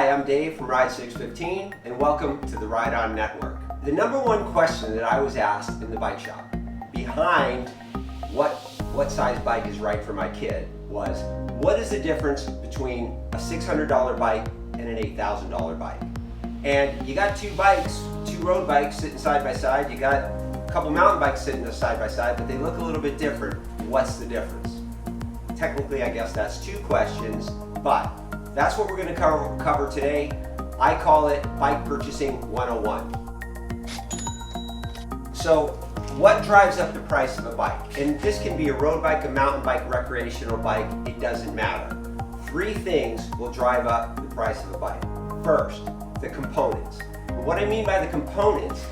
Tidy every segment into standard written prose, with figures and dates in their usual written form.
Hi, I'm Dave from Ride 615, and welcome to the Ride On Network. The number one question that I was asked in the bike shop behind what size bike is right for my kid was, what is the difference between a $600 bike and an $8,000 bike? And you got two bikes, two road bikes sitting side by side. You got a couple mountain bikes sitting side by side, but they look a little bit different. What's the difference? Technically, I guess that's two questions, but that's what we're going to cover today. I call it Bike Purchasing 101. So, what drives up the price of a bike? And this can be a road bike, a mountain bike, recreational bike, it doesn't matter. Three things will drive up the price of a bike. First, the components. What I mean by the components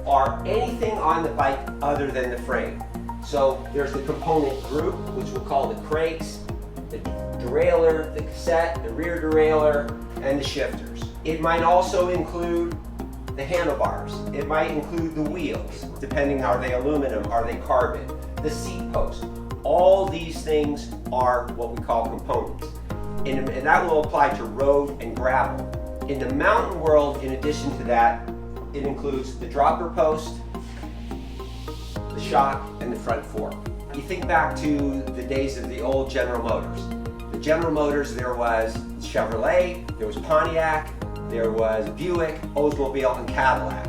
are anything on the bike other than the frame. So there's the component group, which we'll call the cranks, the derailleur, the cassette, the rear derailleur, and the shifters. It might also include the handlebars. It might include the wheels, depending, are they aluminum, are they carbon, the seat post. All these things are what we call components. And that will apply to road and gravel. In the mountain world, in addition to that, it includes the dropper post, the shock, and the front fork. You think back to the days of the old General Motors. The General Motors, there was Chevrolet, there was Pontiac, there was Buick, Oldsmobile, and Cadillac.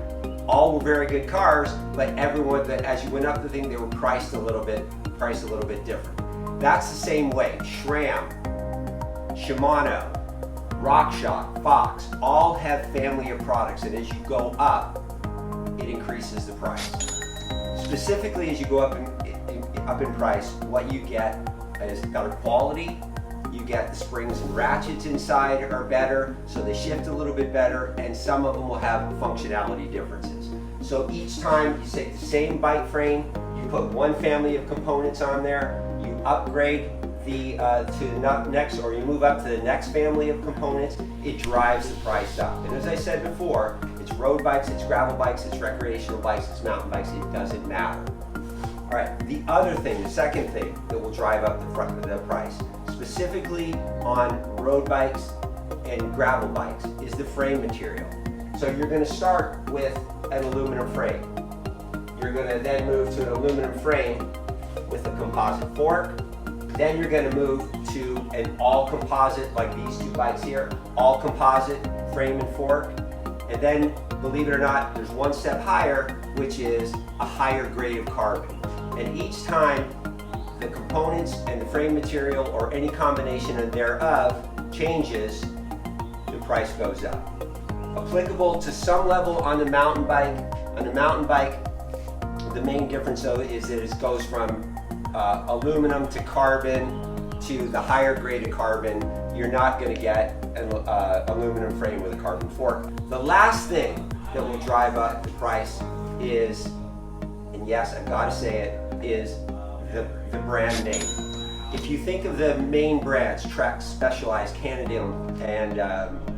All were very good cars, but everyone, as you went up the thing, they were priced a little bit different. That's the same way. SRAM, Shimano, RockShox, Fox, all have family of products, and as you go up, it increases the price. Specifically, as you go up in price, what you get is better quality. You get the springs and ratchets inside are better, so they shift a little bit better, and some of them will have functionality differences. So each time you take the same bike frame, you put one family of components on there, you upgrade to the next, or you move up to the next family of components, it drives the price up. And as I said before, it's road bikes, it's gravel bikes, it's recreational bikes, it's mountain bikes, it doesn't matter. All right, the other thing, the second thing that will drive up the price, specifically on road bikes and gravel bikes, is the frame material. So you're going to start with an aluminum frame. You're going to then move to an aluminum frame with a composite fork. Then you're going to move to an all composite, like these two bikes here, all composite frame and fork. And then, believe it or not, there's one step higher, which is a higher grade of carbon. And each time the components and the frame material or any combination thereof changes, the price goes up. Applicable to some level on the mountain bike. On the mountain bike, the main difference though is that it goes from aluminum to carbon to the higher grade of carbon. You're not going to get an aluminum frame with a carbon fork. The last thing that will drive up the price is, and yes, I've got to say it, is the brand name. If you think of the main brands, Trek, Specialized, Cannondale, and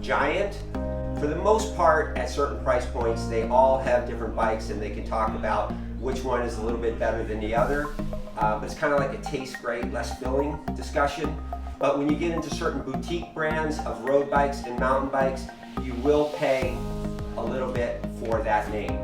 Giant, for the most part, at certain price points, they all have different bikes, and they can talk about which one is a little bit better than the other. But it's kind of like a taste great, less filling discussion. But when you get into certain boutique brands of road bikes and mountain bikes, you will pay a little bit for that name.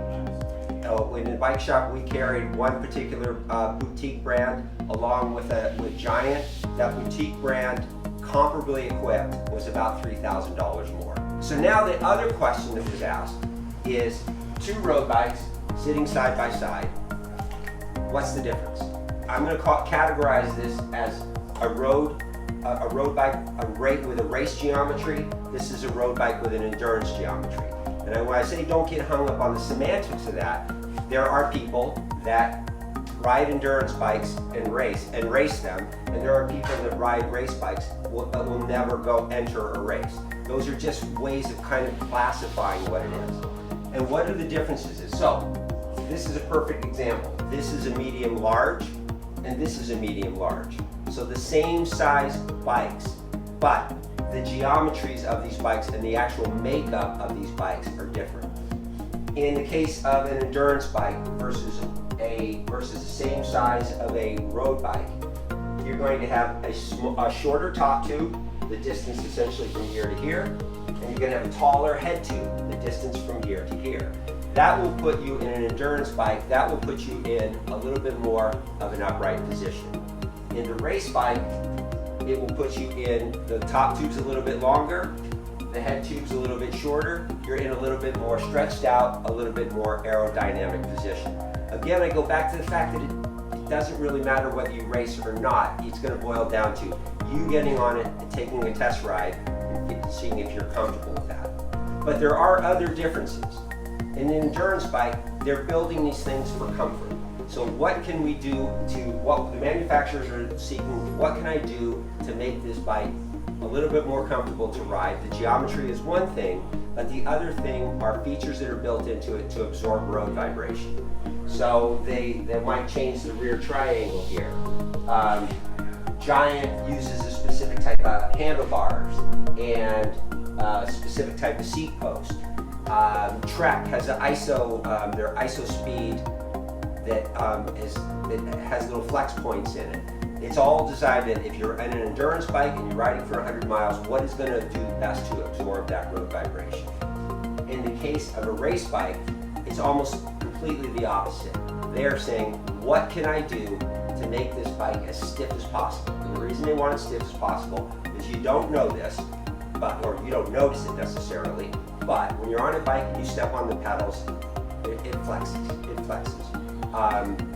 In the bike shop, we carried one particular boutique brand along with Giant. That boutique brand, comparably equipped, was about $3,000 more. So now the other question that was asked is, two road bikes sitting side by side, what's the difference? I'm going to categorize this as a road bike with a race geometry. This is a road bike with an endurance geometry. And when I say don't get hung up on the semantics of that, there are people that ride endurance bikes and race them, and there are people that ride race bikes that will never go enter a race. Those are just ways of kind of classifying what it is. And what are the differences? So this is a perfect example. This is a medium large, and this is a medium large. So the same size bikes, but the geometries of these bikes and the actual makeup of these bikes are different. In the case of an endurance bike versus the same size of a road bike, you're going to have a shorter top tube, the distance essentially from here to here, and you're going to have a taller head tube, the distance from here to here. That will put you in an endurance bike, that will put you in a little bit more of an upright position. In the race bike, it will put you in, the top tube's a little bit longer, the head tube's a little bit shorter, you're in a little bit more stretched out, a little bit more aerodynamic position. Again, I go back to the fact that it doesn't really matter whether you race or not. It's going to boil down to you getting on it and taking a test ride and seeing if you're comfortable with that. But there are other differences. In an endurance bike, they're building these things for comfort. So what can we do what the manufacturers are seeking, what can I do to make this bike a little bit more comfortable to ride? The geometry is one thing, but the other thing are features that are built into it to absorb road vibration. So they might change the rear triangle here. Giant uses a specific type of handlebars and a specific type of seat post. Trek has an their ISO speed that has little flex points in it. It's all designed that if you're on an endurance bike and you're riding for 100 miles, what is going to do best to absorb that road vibration? In the case of a race bike, it's almost completely the opposite. They're saying, what can I do to make this bike as stiff as possible? And the reason they want it stiff as possible is you don't know this, or you don't notice it necessarily, but when you're on a bike and you step on the pedals, it flexes, it flexes.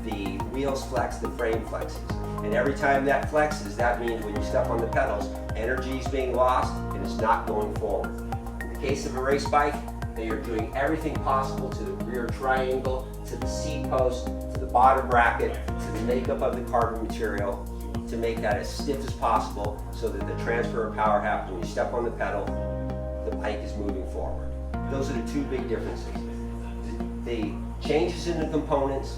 The wheels flex, the frame flexes. And every time that flexes, that means when you step on the pedals, energy is being lost and it's not going forward. In the case of a race bike, they are doing everything possible to the rear triangle, to the seat post, to the bottom bracket, to the makeup of the carbon material, to make that as stiff as possible so that the transfer of power happens when you step on the pedal, the bike is moving forward. Those are the two big differences. The changes in the components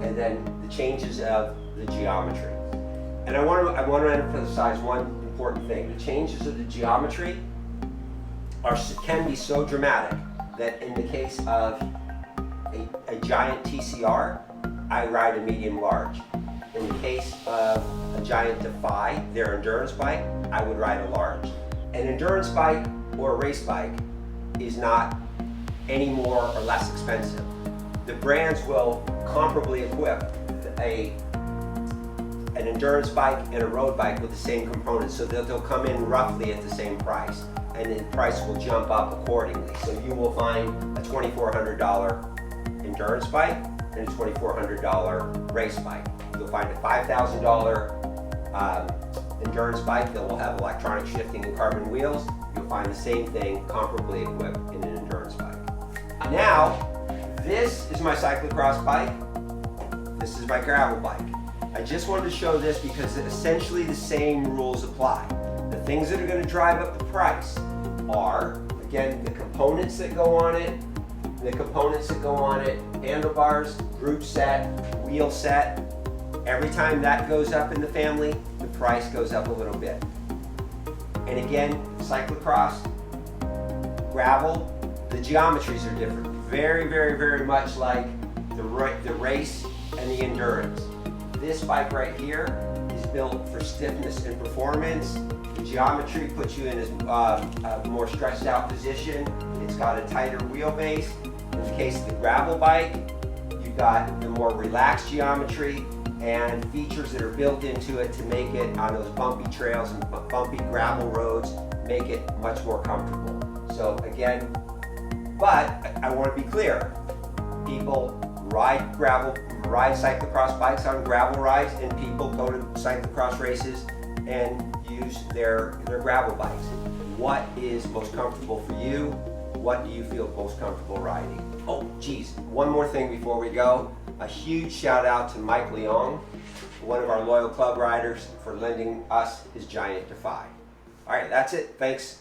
and then the changes of the geometry. And I want to emphasize one important thing. The changes of the geometry can be so dramatic that in the case of a giant TCR, I ride a medium large. In the case of a giant Defy, their endurance bike, I would ride a large. An endurance bike or a race bike is not any more or less expensive. The brands will comparably equip an endurance bike and a road bike with the same components, so that they'll come in roughly at the same price, and the price will jump up accordingly. So you will find a $2,400 endurance bike and a $2,400 race bike. You'll find a $5,000 endurance bike that will have electronic shifting and carbon wheels. You'll find the same thing comparably equipped in an endurance bike. Now, this is my cyclocross bike. This is my gravel bike. I just wanted to show this because essentially the same rules apply. The things that are going to drive up the price are, again, the components that go on it, handlebars, group set, wheel set. Every time that goes up in the family, the price goes up a little bit. And again, cyclocross, gravel, the geometries are different. Very, very, very much like the race and the endurance. This bike right here is built for stiffness and performance. The geometry puts you in a more stretched out position. It's got a tighter wheelbase. In the case of the gravel bike, you've got the more relaxed geometry and features that are built into it to make it on those bumpy trails and bumpy gravel roads, make it much more comfortable. So again, but I want to be clear, people ride cyclocross bikes on gravel rides, and people go to cyclocross races and use their gravel bikes. What is most comfortable for you? What do you feel most comfortable riding? Oh, geez, one more thing before we go. A huge shout out to Mike Leong, one of our loyal club riders, for lending us his giant Defy. All right, that's it. Thanks.